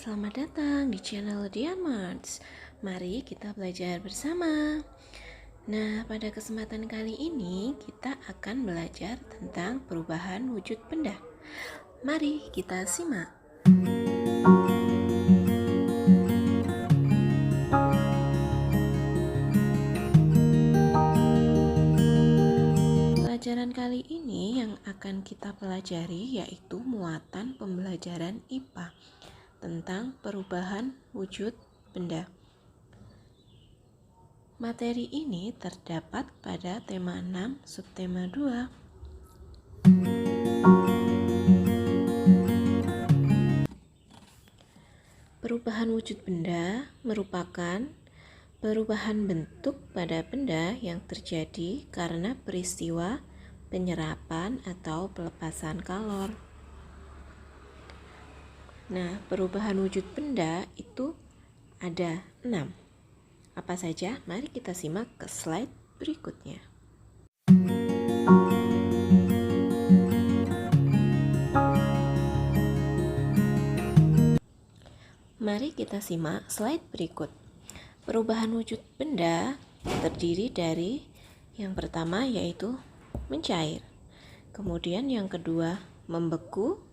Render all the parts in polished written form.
selamat datang di channel Dian Marts. Mari kita belajar bersama. Nah, pada kesempatan kali ini kita akan belajar tentang perubahan wujud benda. Mari kita simak. Pelajaran kali ini yang akan kita pelajari yaitu muatan pembelajaran IPA tentang perubahan wujud benda. Materi ini terdapat pada tema 6 subtema 2. Perubahan wujud benda merupakan perubahan bentuk pada benda yang terjadi karena peristiwa penyerapan atau pelepasan kalor. Nah, perubahan wujud benda itu ada 6. Apa saja? Mari kita simak ke slide berikutnya. Mari kita simak slide berikut. Perubahan wujud benda terdiri dari yang pertama yaitu mencair, kemudian yang kedua membeku,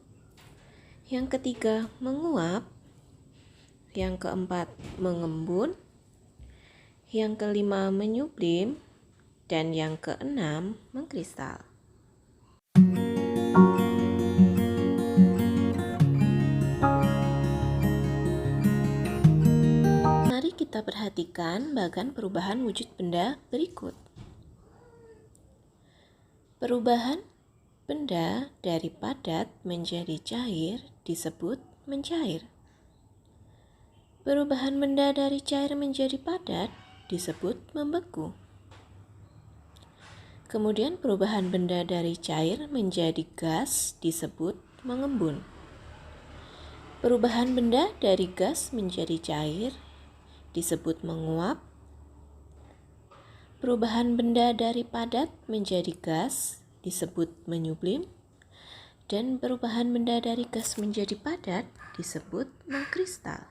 yang ketiga menguap, yang keempat mengembun, yang kelima menyublim, dan yang keenam mengkristal. Mari kita perhatikan bagan perubahan wujud benda berikut. Perubahan benda dari padat menjadi cair disebut mencair. Perubahan benda dari cair menjadi padat disebut membeku. Kemudian perubahan benda dari cair menjadi gas disebut mengembun. Perubahan benda dari gas menjadi cair disebut menguap. Perubahan benda dari padat menjadi gas disebut menyublim, dan perubahan benda dari gas menjadi padat disebut mengkristal.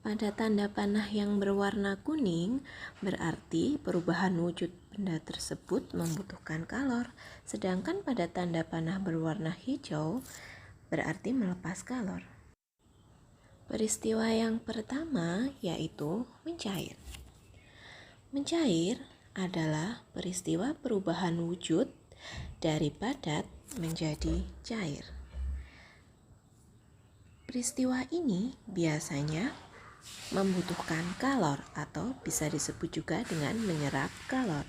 Pada tanda panah yang berwarna kuning berarti perubahan wujud benda tersebut membutuhkan kalor, sedangkan pada tanda panah berwarna hijau berarti melepas kalor. Peristiwa yang pertama yaitu mencair. Mencair adalah peristiwa perubahan wujud dari padat menjadi cair. Peristiwa ini biasanya membutuhkan kalor atau bisa disebut juga dengan menyerap kalor.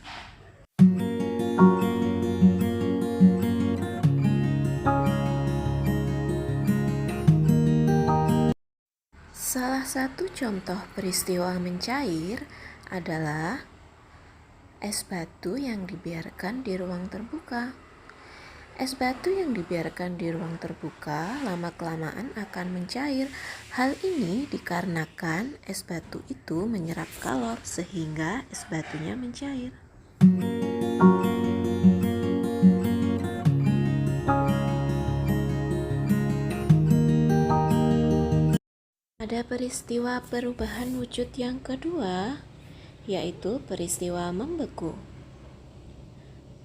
Salah satu contoh peristiwa mencair adalah es batu yang dibiarkan di ruang terbuka. Es batu yang dibiarkan di ruang terbuka lama-kelamaan akan mencair. Hal ini dikarenakan es batu itu menyerap kalor sehingga es batunya mencair. Ada peristiwa perubahan wujud yang kedua, yaitu peristiwa membeku.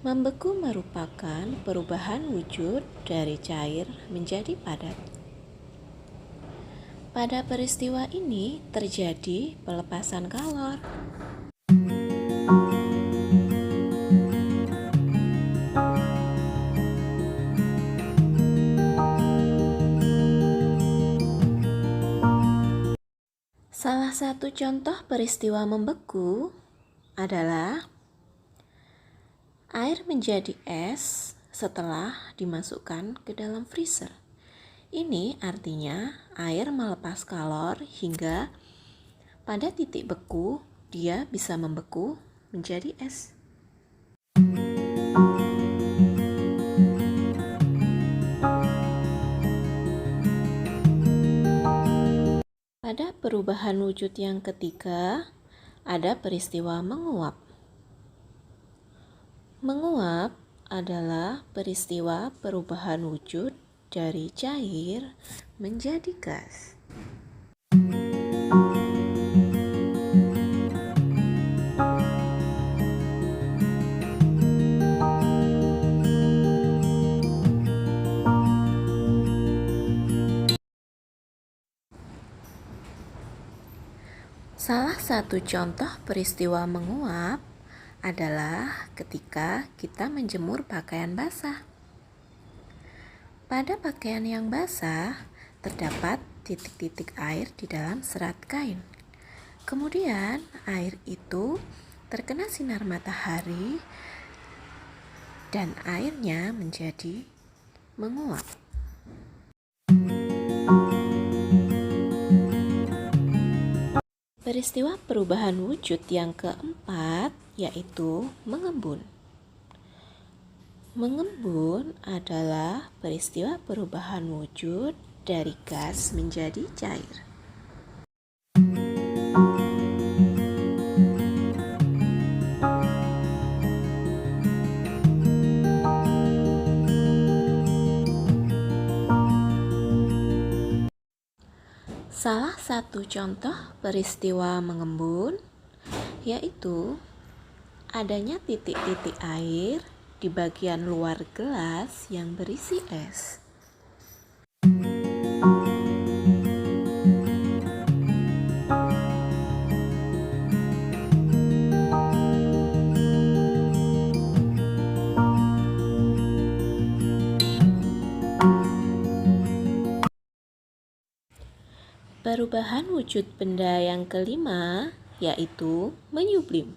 Membeku merupakan perubahan wujud dari cair menjadi padat. Pada peristiwa ini terjadi pelepasan kalor. Salah satu contoh peristiwa membeku adalah air menjadi es setelah dimasukkan ke dalam freezer. Ini artinya air melepas kalor hingga pada titik beku dia bisa membeku menjadi es. Pada perubahan wujud yang ketiga, ada peristiwa menguap. Menguap adalah peristiwa perubahan wujud dari cair menjadi gas. Salah satu contoh peristiwa menguap adalah ketika kita menjemur pakaian basah. Pada pakaian yang basah, terdapat titik-titik air di dalam serat kain. Kemudian, air itu terkena sinar matahari dan airnya menjadi menguap. Peristiwa perubahan wujud yang keempat yaitu mengembun. Mengembun adalah peristiwa perubahan wujud dari gas menjadi cair. Salah satu contoh peristiwa mengembun yaitu adanya titik-titik air di bagian luar gelas yang berisi es. Perubahan wujud benda yang kelima yaitu menyublim.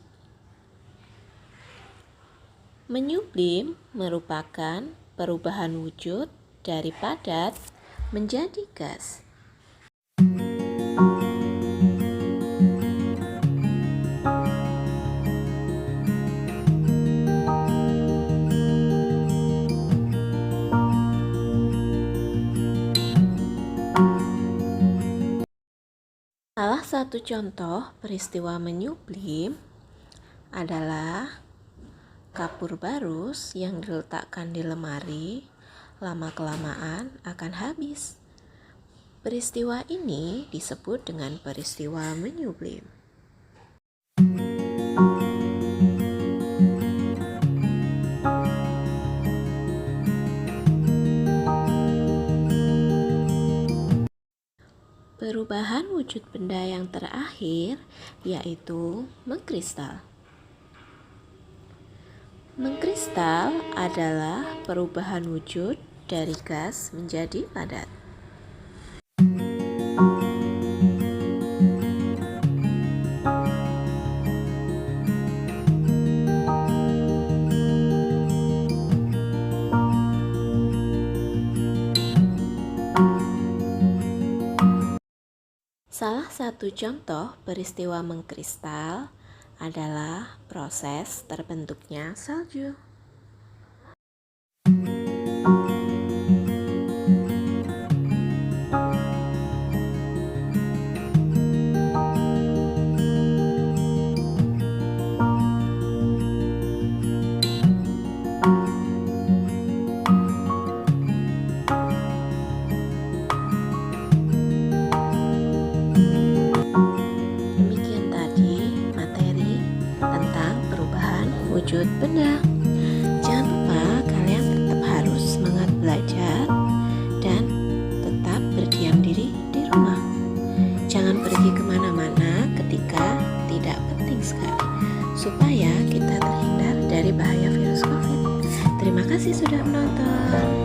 Menyublim merupakan perubahan wujud dari padat menjadi gas. Salah satu contoh peristiwa menyublim adalah kapur barus yang diletakkan di lemari, lama-kelamaan akan habis. Peristiwa ini disebut dengan peristiwa menyublim. Perubahan wujud benda yang terakhir yaitu mengkristal. Mengkristal adalah perubahan wujud dari gas menjadi padat. Salah satu contoh peristiwa mengkristal adalah proses terbentuknya salju. Wujud benda. Jangan lupa kalian tetap harus semangat belajar dan tetap berdiam diri di rumah. Jangan pergi kemana-mana ketika tidak penting sekali, supaya kita terhindar dari bahaya virus COVID. Terima kasih sudah menonton.